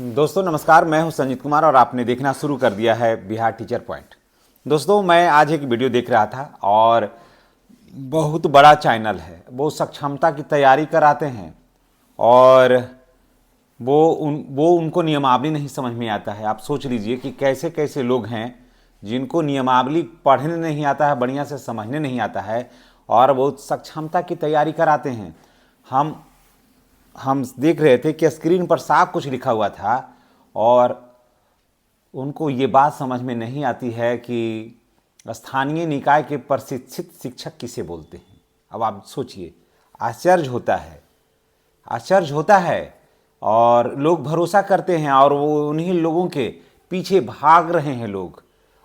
दोस्तों नमस्कार, मैं हूं संजीत कुमार और आपने देखना शुरू कर दिया है बिहार टीचर पॉइंट। दोस्तों मैं आज एक वीडियो देख रहा था और बहुत बड़ा चैनल है, वो सक्षमता की तैयारी कराते हैं और वो उनको नियमावली नहीं समझ में आता है। आप सोच लीजिए कि कैसे कैसे लोग हैं जिनको नियमावली पढ़ने नहीं आता है, बढ़िया से समझने नहीं आता है और वो सक्षमता की तैयारी कराते हैं। हम हम देख रहे थे कि स्क्रीन पर साफ कुछ लिखा हुआ था और उनको ये बात समझ में नहीं आती है कि स्थानीय निकाय के प्रशिक्षित शिक्षक किसे बोलते हैं। अब आप सोचिए, आश्चर्य होता है, आश्चर्य होता है और लोग भरोसा करते हैं और वो उन्हीं लोगों के पीछे भाग रहे हैं लोग।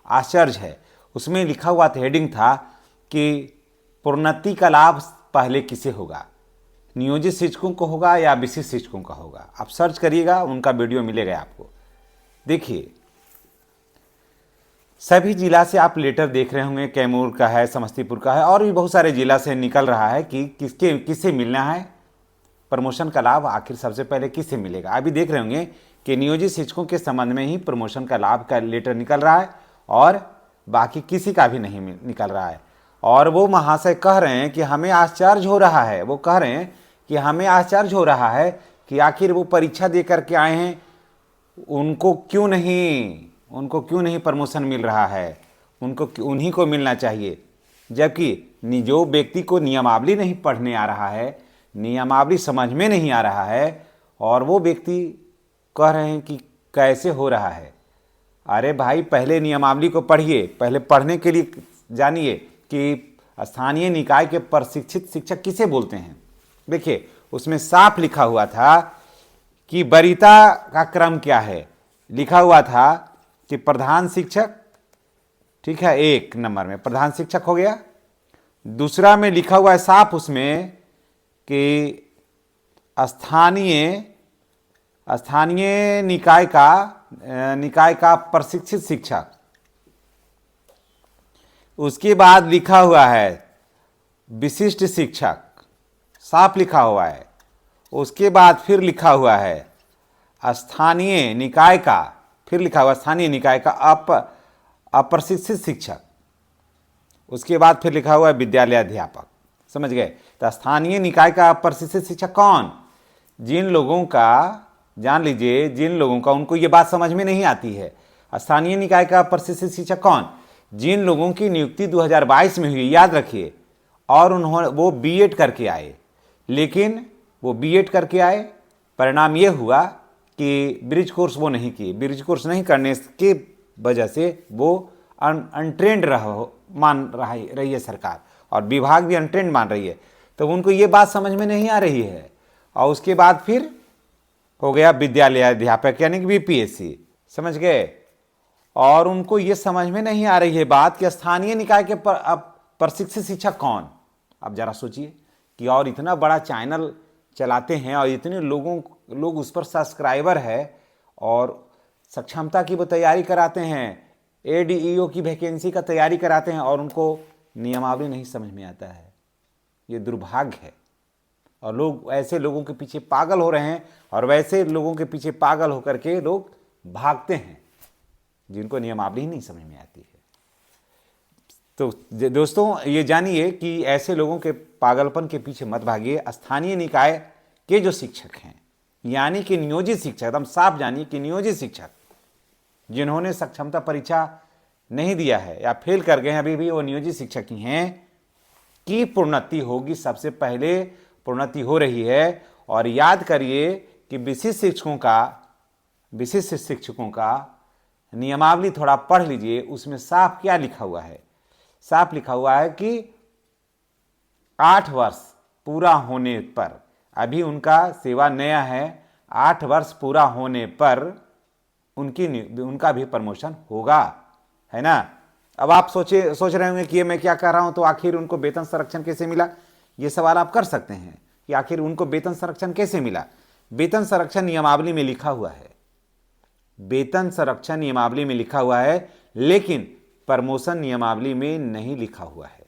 आश्चर्य है। उसमें लिखा हुआ था, हेडिंग था कि प्रोन्नति का लाभ पहले किसे होगा, नियोजित शिक्षकों को होगा या विशिष्ट शिक्षकों का होगा। आप सर्च करिएगा, उनका वीडियो मिलेगा आपको। देखिए, सभी जिला से आप लेटर देख रहे होंगे, कैमूर का है, समस्तीपुर का है और भी बहुत सारे जिला से निकल रहा है कि किससे मिलना है प्रमोशन का लाभ, आखिर सबसे पहले किससे मिलेगा। अभी देख रहे होंगे कि नियोजित शिक्षकों के संबंध में ही प्रमोशन का लाभ का लेटर निकल रहा है और बाकी किसी का भी नहीं निकल रहा है। और वो महाशय कह रहे हैं कि हमें आश्चर्य हो रहा है, वो कह रहे हैं कि हमें आश्चर्य हो रहा है कि आखिर वो परीक्षा दे करके आए हैं, उनको क्यों नहीं प्रमोशन मिल रहा है, उनको उन्हीं को मिलना चाहिए। जबकि जो व्यक्ति को नियमावली नहीं पढ़ने आ रहा है, नियमावली समझ में नहीं आ रहा है और वो व्यक्ति कह रहे हैं कि कैसे हो रहा है। अरे भाई, पहले नियमावली को पढ़िए, पहले पढ़ने के लिए जानिए कि स्थानीय निकाय के प्रशिक्षित शिक्षक किसे बोलते हैं। देखिए, उसमें साफ लिखा हुआ था कि वरीयता का क्रम क्या है। लिखा हुआ था कि प्रधान शिक्षक, ठीक है, 1 नंबर में प्रधान शिक्षक हो गया। दूसरा में लिखा हुआ है साफ उसमें कि स्थानीय निकाय का प्रशिक्षित शिक्षक। उसके बाद लिखा हुआ है विशिष्ट शिक्षक, साफ लिखा हुआ है। उसके बाद फिर लिखा हुआ है स्थानीय निकाय का, फिर लिखा हुआ स्थानीय निकाय का अप्रशिक्षित शिक्षक। उसके बाद फिर लिखा हुआ है विद्यालय अध्यापक। समझ गए? तो स्थानीय निकाय का अप्रशिक्षित शिक्षक कौन? जिन लोगों का, जान लीजिए, जिन लोगों का उनको ये बात समझ में नहीं आती है। स्थानीय निकाय का अप्रशिक्षित शिक्षक कौन? जिन लोगों की नियुक्ति 2022 में हुई, याद रखिए, और वो बीएड करके आए, लेकिन वो बीएड करके आए, परिणाम ये हुआ कि ब्रिज कोर्स वो नहीं किए। ब्रिज कोर्स नहीं करने की वजह से वो अनट्रेंड मान रही है सरकार और विभाग भी अनट्रेंड मान रही है। तो उनको ये बात समझ में नहीं आ रही है। और उसके बाद फिर हो गया विद्यालय अध्यापक, यानी कि बीपीएससी। समझ गए? और उनको ये समझ में नहीं आ रही है बात कि स्थानीय निकाय के प्रशिक्षित शिक्षक कौन। अब जरा सोचिए कि और इतना बड़ा चैनल चलाते हैं और इतने लोग उस पर सब्सक्राइबर है और सक्षमता की वो तैयारी कराते हैं, एडीईओ की वैकेंसी का तैयारी कराते हैं और उनको नियमावली नहीं समझ में आता है। ये दुर्भाग्य है और लोग ऐसे लोगों के पीछे पागल हो रहे हैं और वैसे लोगों के पीछे पागल होकर के लोग भागते हैं जिनको नियमावली ही नहीं समझ में आती है। तो दोस्तों, ये जानिए कि ऐसे लोगों के पागलपन के पीछे मत भागिए। स्थानीय निकाय के जो शिक्षक हैं, यानी कि नियोजित शिक्षक, एकदम साफ जानिए कि नियोजित शिक्षक जिन्होंने सक्षमता परीक्षा नहीं दिया है या फेल कर गए हैं, अभी भी वो नियोजित शिक्षक ही हैं, की प्रोन्नति होगी। सबसे पहले प्रोन्नति हो रही है। और याद करिए कि विशिष्ट शिक्षकों का नियमावली थोड़ा पढ़ लीजिए। उसमें साफ क्या लिखा हुआ है? साफ लिखा हुआ है कि 8 वर्ष पूरा होने पर, अभी उनका सेवा नया है, 8 वर्ष पूरा होने पर उनका भी प्रमोशन होगा, है ना। अब आप सोच रहे होंगे कि ये मैं क्या कर रहा हूं, तो आखिर उनको वेतन संरक्षण कैसे मिला? ये सवाल आप कर सकते हैं कि आखिर उनको वेतन संरक्षण कैसे मिला। वेतन संरक्षण नियमावली में लिखा हुआ है, वेतन संरक्षण नियमावली में लिखा हुआ है, लेकिन प्रमोशन नियमावली में नहीं लिखा हुआ है।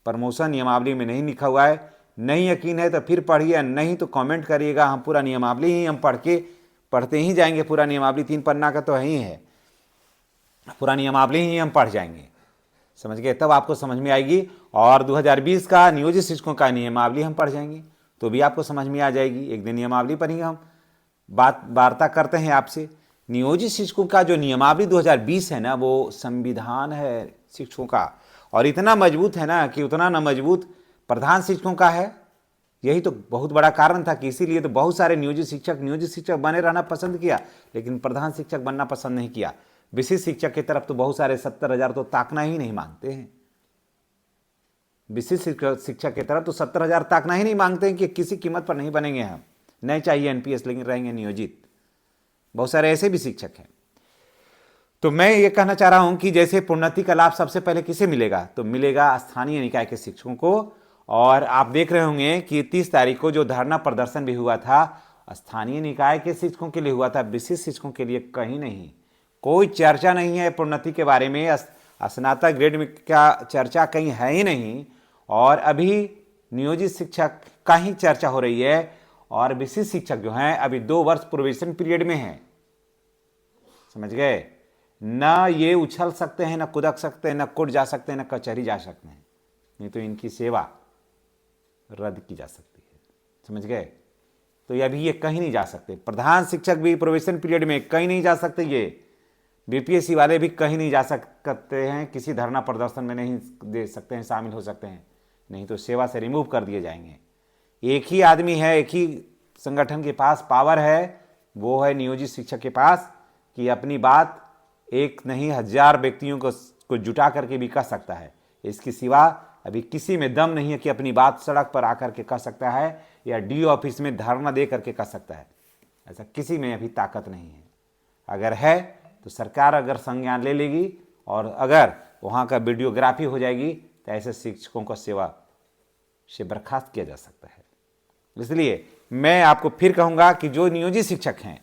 प्रमोशन नियमावली में नहीं लिखा हुआ है। नहीं यकीन है तो फिर पढ़िए, नहीं तो कमेंट करिएगा, हम पूरा नियमावली ही हम पढ़ के पढ़ते ही जाएंगे, पूरा नियमावली 3 पन्ना का तो है ही है, पूरा नियमावली ही हम पढ़ जाएंगे, समझ गए, तब आपको समझ में आएगी। और 2020 का नियोजित शिक्षकों का नियमावली हम पढ़ जाएंगे तो भी आपको समझ में आ जाएगी। एक दिन नियमावली पढ़ेंगे हम। वार्ता करते हैं आपसे। नियोजित शिक्षकों का जो नियमावली 2020 है ना, वो संविधान है शिक्षकों का, और इतना मजबूत है ना कि उतना ना मजबूत प्रधान शिक्षकों का है। यही तो बहुत बड़ा कारण था कि इसीलिए तो बहुत सारे नियोजित शिक्षक बने रहना पसंद किया, लेकिन प्रधान शिक्षक बनना पसंद नहीं किया। विशिष्ट शिक्षक की तरफ तो बहुत सारे 70,000 तो ताकना ही नहीं मांगते हैं। विशिष्ट शिक्षक की तरफ तो 70,000 ताकना ही नहीं मांगते हैं कि किसी कीमत पर नहीं बनेंगे हम, नहीं चाहिए एनपीएस, लेकिन रहेंगे नियोजित। बहुत सारे ऐसे भी शिक्षक हैं। तो मैं ये कहना चाह रहा हूं कि जैसे प्रोन्नति का लाभ सबसे पहले किसे मिलेगा, तो मिलेगा स्थानीय निकाय के शिक्षकों को। और आप देख रहे होंगे कि 30 तारीख को जो धरना प्रदर्शन भी हुआ था, स्थानीय निकाय के शिक्षकों के लिए हुआ था, विशिष्ट शिक्षकों के लिए कहीं नहीं। कोई चर्चा नहीं है प्रोन्नति के बारे में, स्नातक ग्रेड में क्या चर्चा कहीं है ही नहीं। और अभी नियोजित शिक्षक का ही चर्चा हो रही है, और विशिष्ट शिक्षक जो हैं अभी 2 वर्ष प्रोबेशन पीरियड में हैं, समझ गए। न ये उछल सकते हैं, न कुदक सकते हैं, न कोर्ट जा सकते हैं, न कचहरी जा सकते हैं, नहीं तो इनकी सेवा रद्द की जा सकती है, समझ गए। तो अभी ये कहीं नहीं जा सकते। प्रधान शिक्षक भी प्रोबेशन पीरियड में कहीं नहीं जा सकते, ये बीपीएससी वाले भी कहीं नहीं जा सकते हैं, किसी धरना प्रदर्शन में नहीं दे सकते हैं, शामिल हो सकते हैं, नहीं तो सेवा से रिमूव कर दिए जाएंगे। एक ही आदमी है, एक ही संगठन के पास पावर है, वो है नियोजित शिक्षक के पास, कि अपनी बात एक नहीं 1000 व्यक्तियों को जुटा करके भी कह सकता है। इसके सिवा अभी किसी में दम नहीं है कि अपनी बात सड़क पर आकर के कह सकता है या डीओ ऑफिस में धरना दे करके कह सकता है। ऐसा किसी में अभी ताकत नहीं है। अगर है तो सरकार अगर संज्ञान ले लेगी, और अगर वहाँ का वीडियोग्राफी हो जाएगी तो ऐसे शिक्षकों को सेवा से बर्खास्त किया जा सकता है। इसलिए मैं आपको फिर कहूँगा कि जो नियोजित शिक्षक हैं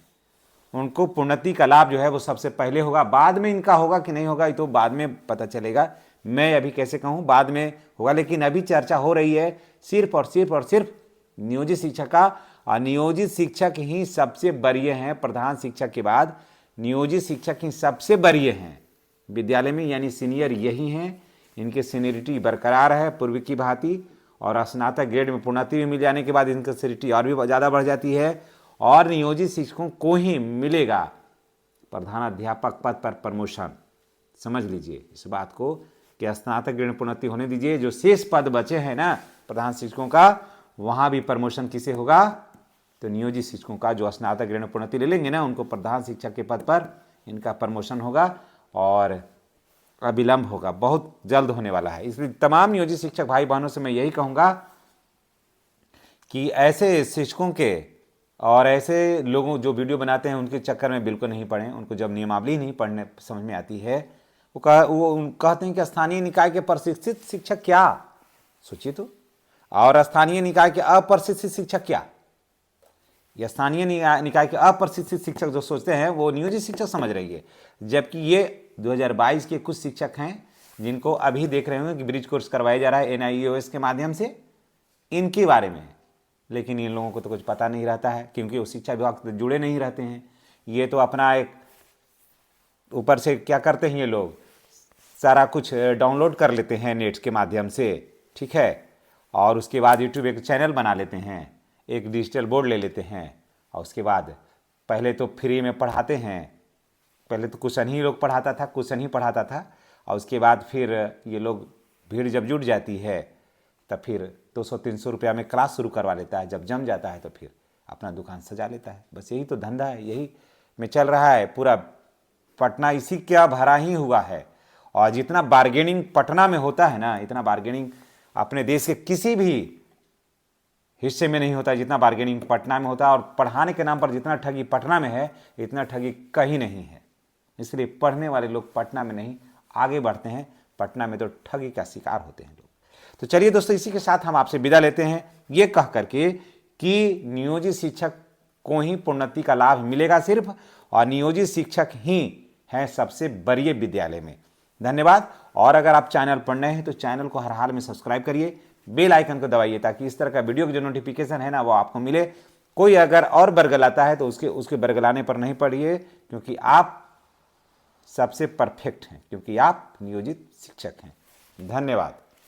उनको प्रोन्नति का लाभ जो है वो सबसे पहले होगा। बाद में इनका होगा कि नहीं होगा ये तो बाद में पता चलेगा, मैं अभी कैसे कहूँ, बाद में होगा। लेकिन अभी चर्चा हो रही है सिर्फ और सिर्फ नियोजित शिक्षक का, और नियोजित शिक्षक ही सबसे वरीय हैं। प्रधान शिक्षक के बाद नियोजित शिक्षक ही सबसे वरीय हैं विद्यालय में, यानी सीनियर यही हैं। इनकी सीनियरिटी बरकरार है पूर्व की भांति, और स्नातक ग्रेड में प्रोन्नति भी मिल जाने के बाद इनकी सीनियरिटी और भी ज़्यादा बढ़ जाती है। और नियोजित शिक्षकों को ही मिलेगा प्रधानाध्यापक पद पर प्रमोशन। समझ लीजिए इस बात को कि स्नातक ग्रेड में प्रोन्नति होने दीजिए, जो शेष पद बचे हैं ना प्रधान शिक्षकों का, वहाँ भी प्रमोशन किसे होगा, तो नियोजित शिक्षकों का। जो स्नातक ग्रेड में प्रोन्नति ले लेंगे ना, उनको प्रधान शिक्षक के पद पर इनका प्रमोशन होगा, और अविलंब होगा, बहुत जल्द होने वाला है। इसलिए तमाम नियोजित शिक्षक भाई बहनों से मैं यही कहूँगा कि ऐसे शिक्षकों के और ऐसे लोगों जो वीडियो बनाते हैं उनके चक्कर में बिल्कुल नहीं पड़ें। उनको जब नियमावली नहीं पढ़ने समझ में आती है, वो कहते हैं कि स्थानीय निकाय के प्रशिक्षित शिक्षक क्या, सोचिए तो, और स्थानीय निकाय के अप्रशिक्षित शिक्षक क्या। या स्थानीय निकाय के अप्रशिक्षित शिक्षक जो सोचते हैं वो नियोजित शिक्षक समझ रही है, जबकि ये 2022 के कुछ शिक्षक हैं जिनको अभी देख रहे होंगे कि ब्रिज कोर्स करवाया जा रहा है NIEOS के माध्यम से, इनके बारे में। लेकिन इन लोगों को तो कुछ पता नहीं रहता है, क्योंकि वो शिक्षा विभाग से जुड़े नहीं रहते हैं। ये तो अपना एक ऊपर से क्या करते हैं, ये लोग सारा कुछ डाउनलोड कर लेते हैं नेट के माध्यम से, ठीक है, और उसके बाद यूट्यूब एक चैनल बना लेते हैं, एक डिजिटल बोर्ड ले लेते हैं, और उसके बाद पहले तो फ्री में पढ़ाते हैं। पहले तो कुछ ही लोग पढ़ाता था, कुछ ही पढ़ाता था, और उसके बाद फिर ये लोग भीड़ जब जुट जाती है तब फिर 200-300 रुपया में क्लास शुरू करवा लेता है। जब जम जाता है तो फिर अपना दुकान सजा लेता है। बस यही तो धंधा है, यही में चल रहा है पूरा पटना, इसी क्या भरा ही हुआ है। और जितना बार्गेनिंग पटना में होता है ना, इतना बार्गेनिंग अपने देश के किसी भी हिस्से में नहीं होता जितना बार्गेनिंग पटना में होता है। और पढ़ाने के नाम पर जितना ठगी पटना में है, इतना ठगी कहीं नहीं है। इसलिए पढ़ने वाले लोग पटना में नहीं आगे बढ़ते हैं, पटना में तो ठगी का शिकार होते हैं लोग। तो चलिए दोस्तों, इसी के साथ हम आपसे विदा लेते हैं, ये कह करके कि नियोजित शिक्षक को ही प्रोन्नति का लाभ मिलेगा सिर्फ, और नियोजित शिक्षक ही हैं सबसे वरीय विद्यालय में। धन्यवाद। और अगर आप चैनल पर नए हैं तो चैनल को हर हाल में सब्सक्राइब करिए, बेल आइकन को दबाइए, ताकि इस तरह का वीडियो की जो नोटिफिकेशन है ना वो आपको मिले। कोई अगर और बरगलाता है तो उसके बरगलाने पर नहीं पड़िए, क्योंकि आप सबसे परफेक्ट हैं, क्योंकि आप नियोजित शिक्षक हैं। धन्यवाद।